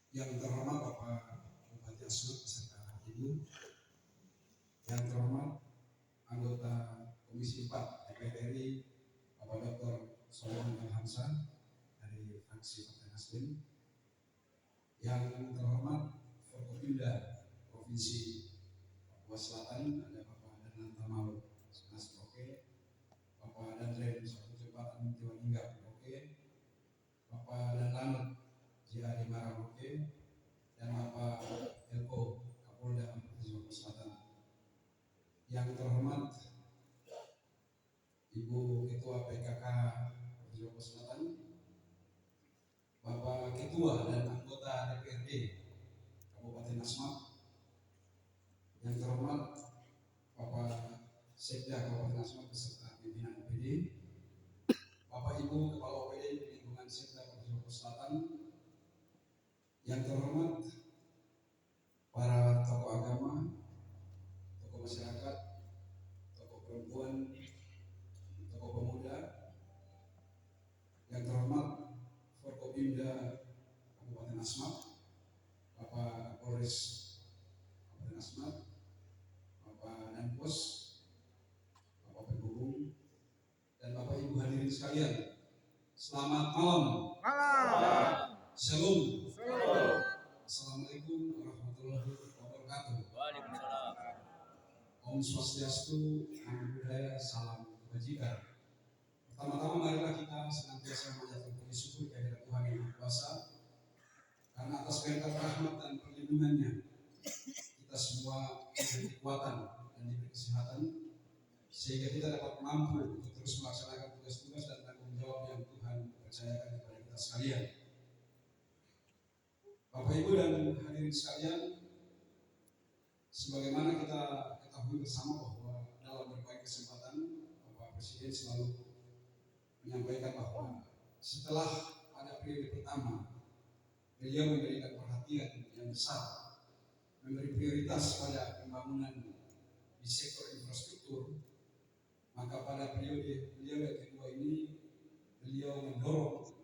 Yang terhormat Bapak Bupati Asmat beserta Ibu, yang terhormat anggota Komisi 4 DPR RI Bapak Dr. Solomon Ilhamsah dari fraksi Partai Nasdem, yang terhormat Forkopimda Provinsi Papua Selatan ada Bapak Danlan Tamal Senas Oke, Bapak Danrem Satu Jembatan Tiwaningga Oke, Bapak Danlan Jihadi Marang Oke, dan Bapak LO Kapolda Provinsi Papua Selatan. Yang terhormat Ibu Ketua PKK Provinsi Papua Selatan, Bapak Ketua dan anggota DPRD Kabupaten Asmat. Yang terhormat Bapak Sekda Kabupaten Asmat beserta pimpinan OPD, Bapak Ibu Kepala OPD Lingkungan Sekda Provinsi Papua Selatan. Yang terhormat para tokoh agama, tokoh masyarakat, tokoh perempuan, tokoh pemuda. Yang terhormat Forkopimda Kabupaten Asmat, Bapak Kapolres Kabupaten Asmat, Bapak Danpos, Bapak Penghubung, dan Bapak Ibu hadirin sekalian. Selamat malam. Shalom. Assalamualaikum warahmatullahi wabarakatuh. Waalaikumsalam. Om Swastiastu, Namo Buddhaya, salam kebajikan. Pertama-tama marilah kita senantiasa mengucapkan puji syukur kehadirat Tuhan Yang Maha Kuasa, karena atas berkat rahmat dan perlindungannya kita semua diberi kekuatan dan diberi kesehatan, sehingga kita dapat mampu untuk terus melaksanakan tugas-tugas dan tanggung jawab yang Tuhan percayakan kepada kita sekalian. Bapak Ibu dan hadirin sekalian, sebagaimana kita ketahui bersama bahwa dalam berbagai kesempatan Bapak Presiden selalu menyampaikan bahwa setelah pada periode pertama beliau memberikan perhatian yang besar, memberi prioritas pada pembangunan di sektor infrastruktur, maka pada periode beliau yang kedua ini beliau mendorong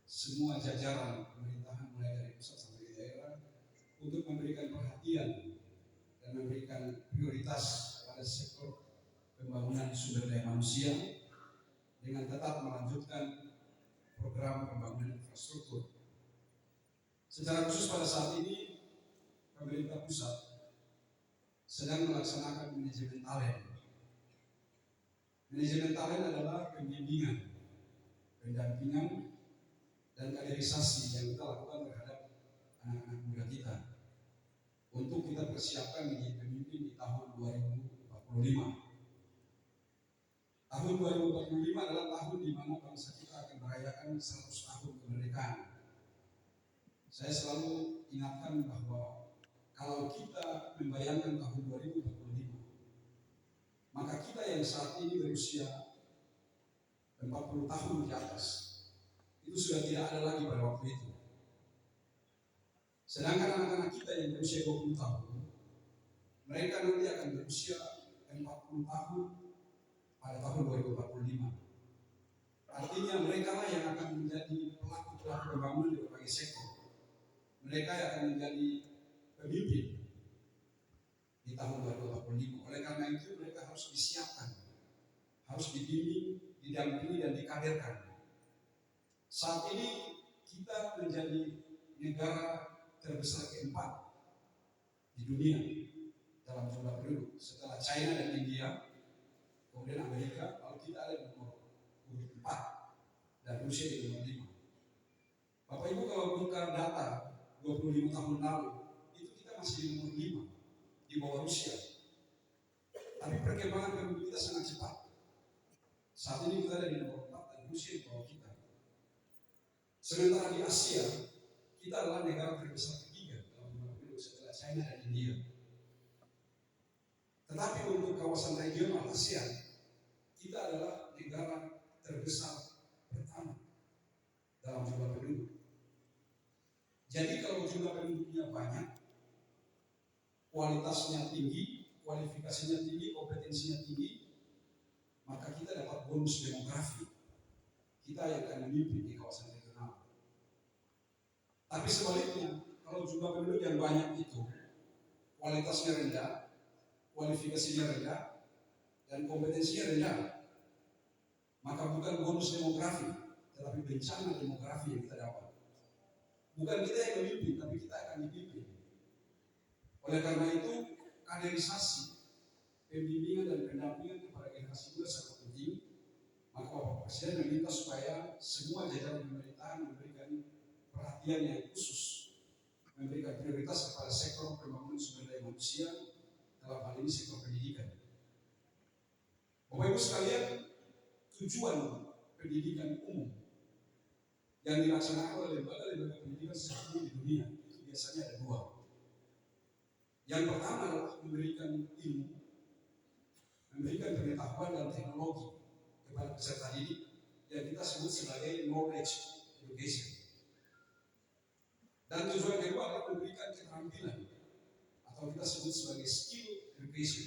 semua jajaran pemerintahan mulai dari pusat sampai ke daerah untuk memberikan perhatian dan memberikan prioritas pada sektor pembangunan sumber daya manusia dengan tetap melanjutkan program pembangunan infrastruktur. Secara khusus pada saat ini pemerintah pusat sedang melaksanakan manajemen talent. Manajemen talent adalah pembimbingan, pendampingan, dan kaderisasi yang kita lakukan terhadap anak-anak muda kita untuk kita persiapkan menjadi pemimpin di tahun 2045. Tahun 2045 adalah tahun di mana bangsa kita akan merayakan 100 tahun kemerdekaan. Saya selalu ingatkan bahwa kalau kita membayangkan tahun 2045, maka kita yang saat ini berusia 40 tahun ke atas itu sudah tidak ada lagi pada waktu itu. Sedangkan anak-anak kita yang berusia 20 tahun, mereka nanti akan berusia 40 tahun pada tahun 2045. Artinya mereka lah yang akan menjadi pelaku-pelaku pembangunan di berbagai sektor. Mereka yang akan menjadi pemimpin di tahun 2045. Oleh karena itu mereka harus disiapkan, harus dibimbing, didampingi, dan dikaderkan. Saat ini kita menjadi negara terbesar keempat di dunia dalam jumlah penduduk setelah China dan India, kemudian Amerika, lalu kita ada di nomor urut 4 dan Rusia di nomor 5. Bapak Ibu kalau buka data 25 tahun lalu itu kita masih di nomor 5 di bawah Rusia. Tapi perkembangan penduduk kita sangat cepat. Saat ini kita ada di nomor 4 dan Rusia di bawah kita. Sementara di Asia, kita adalah negara terbesar ketiga dalam jumlah penduduk setelah China dan India. Tetapi untuk kawasan regional ASEAN, kita adalah negara terbesar pertama dalam jumlah penduduk. Jadi kalau jumlah penduduknya banyak, kualitasnya tinggi, kualifikasinya tinggi, kompetensinya tinggi, maka kita dapat bonus demografi. Kita yang akan memimpin di kawasan regional. Tapi sebaliknya, kalau jumlah penduduk yang banyak itu kualitasnya rendah, kualifikasinya rendah, dan kompetensinya rendah, maka bukan bonus demografi, tetapi bencana demografi yang kita dapat. Bukan kita yang memimpin, tapi kita akan dipimpin. Oleh karena itu, kaderisasi, pembimbingan dan pendampingan kepada generasi muda sangat penting. Maka Bapak Presiden meminta supaya semua jajaran pemerintahan memberikan perhatian yang khusus, memberikan prioritas kepada sektor pembangunan sumber daya manusia, dalam hal ini sektor pendidikan. Bapak Ibu sekalian, tujuan pendidikan umum yang dilaksanakan oleh lembaga-lembaga pendidikan seluruh di dunia itu biasanya ada dua. Yang pertama adalah memberikan ilmu, memberikan pengetahuan dan teknologi kepada peserta didik yang kita sebut sebagai knowledge education. Dan tujuan kedua adalah memberikan keterampilan atau kita sebut sebagai skill education.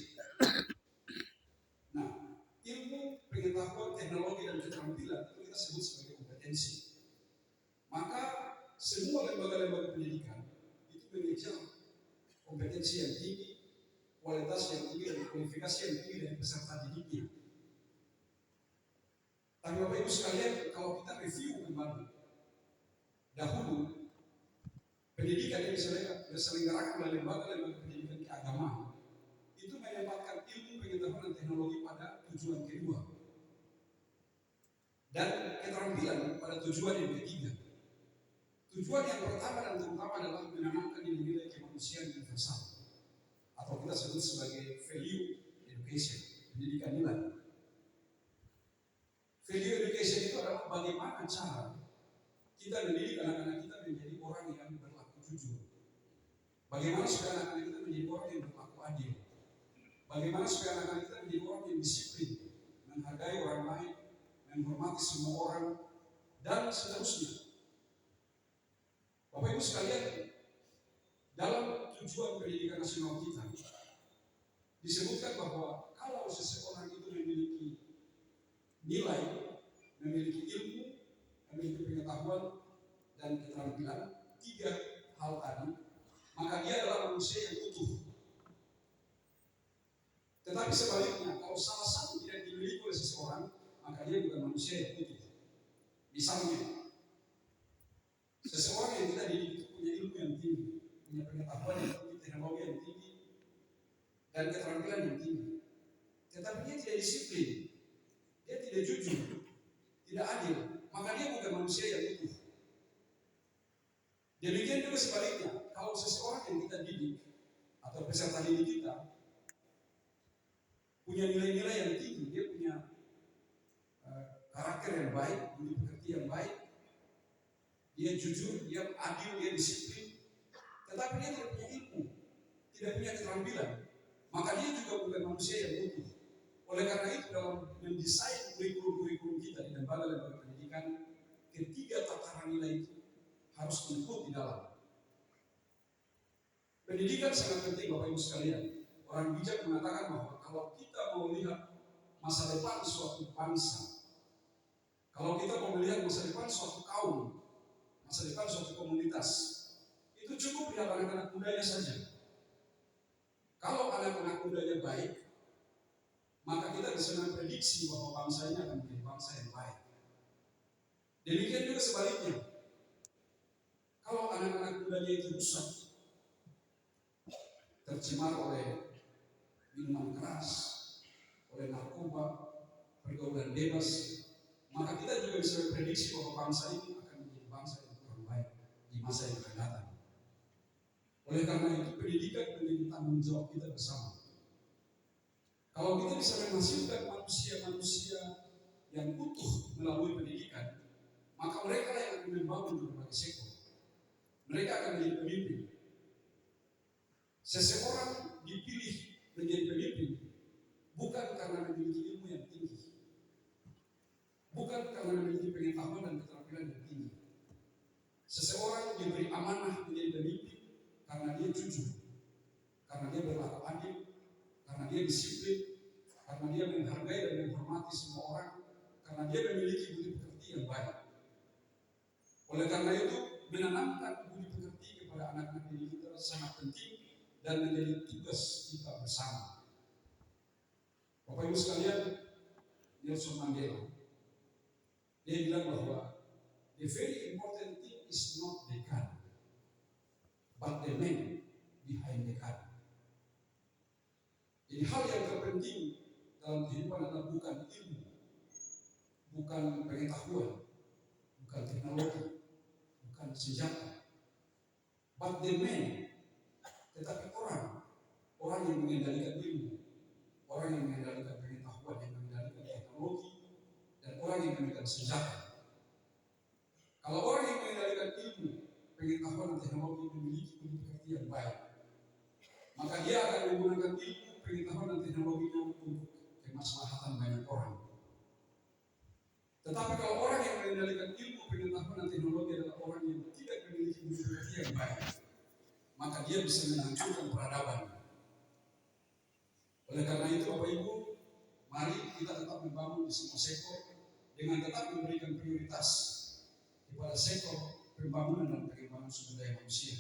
Nah, ilmu, pengetahuan, teknologi dan keterampilan itu kita sebut sebagai kompetensi. Maka semua lembaga-lembaga pendidikan itu mengejar kompetensi yang tinggi, kualitas yang tinggi dan kualifikasi yang tinggi dari peserta didiknya. Tapi Bapak Ibu sekalian, kalau kita review kembali, dahulu pendidikan yang diselenggarakan oleh lembaga-lembaga pendidikan keagamaan itu menempatkan ilmu, pengetahuan dan teknologi pada tujuan kedua dan keterampilan pada tujuan yang ketiga. Tujuan yang pertama dan terutama adalah menanamkan nilai-nilai kemanusiaan universal atau kita sebut sebagai value education, pendidikan nilai. Value education itu adalah bagaimana cara kita mendidik anak-anak kita menjadi orang yang berlaku jujur. Bagaimana supaya anak-anak kita menjadi orang yang berlaku adil. Bagaimana supaya anak-anak kita menjadi orang yang disiplin, menghargai orang lain, menghormati semua orang, dan seterusnya. Bapak Ibu sekalian, dalam tujuan pendidikan nasional kita disebutkan bahwa kalau seseorang itu memiliki nilai, memiliki ilmu, memiliki pengetahuan dan keterampilan, tiga hal tadi, maka dia adalah manusia yang utuh. Tetapi sebaliknya, kalau salah satu tidak dimiliki oleh seseorang, maka dia bukan manusia yang utuh. Misalnya, seseorang yang kita didik itu punya ilmu yang tinggi, punya pengetahuan yang tinggi, teknologi yang tinggi, dan keterampilan yang tinggi. Tetapi dia tidak disiplin, dia tidak jujur, tidak adil, maka dia bukan manusia yang utuh. Demikian juga sebaliknya, kalau seseorang yang kita didik atau peserta didik kita punya nilai-nilai yang tinggi, dia punya karakter yang baik, budi pekerti yang baik, dia jujur, dia adil, dia disiplin, tetapi dia tidak punya ilmu, tidak punya keterampilan, maka dia juga bukan manusia yang utuh. Oleh karena itu dalam mendesain kurikulum kita di lembaga-lembaga pendidikan, ketiga tataran nilai itu harus ikut di dalam. Pendidikan sangat penting Bapak Ibu sekalian. Orang bijak mengatakan bahwa kalau kita mau lihat masa depan suatu bangsa, kalau kita mau melihat masa depan suatu kaum, masa depan suatu komunitas, itu cukup lihat anak-anak mudanya saja. Kalau anak-anak mudanya baik, maka kita bisa memprediksi bahwa bangsa ini akan menjadi bangsa yang baik. Demikian juga sebaliknya. Kalau anak-anak mudanya itu rusak, tercemar oleh minuman keras, oleh narkoba, pergaulan bebas, maka kita juga bisa memprediksi bahwa bangsa ini akan menjadi bangsa yang kurang baik di masa yang akan datang. Oleh karena itu pendidikan menjadi tanggung jawab kita bersama. Kalau kita bisa menghasilkan manusia-manusia yang utuh melalui pendidikan, maka mereka yang akan membangun berbagai sektor. Mereka akan menjadi pemimpin. Seseorang dipilih menjadi pemimpin bukan karena memiliki ilmu yang tinggi, bukan karena memiliki pengetahuan dan keterampilan yang tinggi. Seseorang diberi amanah menjadi pemimpin karena dia jujur, karena dia berlaku adil, karena dia disiplin, karena dia menghargai dan menghormati semua orang, karena dia memiliki budi pekerti yang baik. Oleh karena itu, menanamkan anak-anak didik kita sangat penting dan menjadi tugas kita bersama. Bapak Ibu sekalian, Nelson Mandela dia bilang bahwa the very important thing is not the gun, but the man behind the gun. Jadi hal yang terpenting dalam kehidupan adalah bukan ilmu, bukan pengetahuan, bukan teknologi, bukan senjata, but the man, tetapi orang yang mengendalikan ilmu, orang yang mengendalikan pengetahuan, yang mengendalikan teknologi, dan orang yang mengendalikan senjata. Kalau orang yang mengendalikan ilmu, pengetahuan, dan teknologi memiliki pekerti yang baik, maka dia akan menggunakan ilmu, pengetahuan, dan teknologinya untuk kemaslahatan banyak orang. Tetapi kalau orang yang mengendalikan ilmu, pengetahuan, dan teknologi adalah orang yang tidak memiliki pekerti yang baik, maka dia bisa menghancurkan peradaban. Oleh karena itu, Bapak Ibu, mari kita tetap membangun di semua sektor dengan tetap memberikan prioritas kepada sektor pembangunan dan pengembangan sumber daya manusia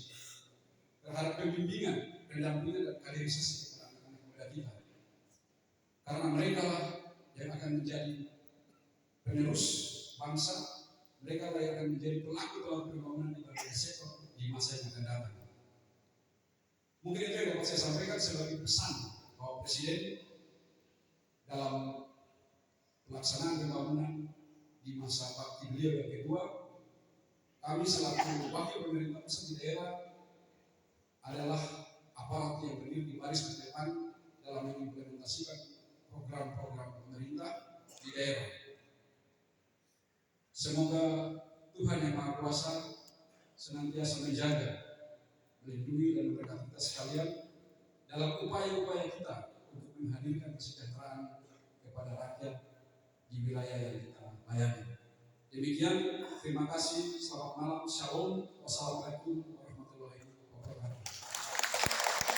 terhadap pembimbingan, pendampingan, dan kaderisasi kepada anak-anak muda kita. Karena mereka lah yang akan menjadi penerus bangsa, mereka lah yang akan menjadi pelaku pembangunan di berbagai sektor di masa yang akan datang. Mungkin itu yang dapat saya sampaikan sebagai pesan bahwa Presiden dalam pelaksanaan pembangunan di masa bakti beliau yang kedua, kami selaku wakil pemerintah pusat di daerah adalah aparat yang berdiri di baris terdepan dalam mengimplementasikan program-program pemerintah di daerah. Semoga Tuhan Yang Maha Kuasa senantiasa menjaga, melindungi, dan memberkati kita sekalian dalam upaya-upaya kita untuk menghadirkan kesejahteraan kepada rakyat di wilayah yang kita layani. Demikian, terima kasih, selamat malam, shalom, wassalamualaikum warahmatullahi wabarakatuh.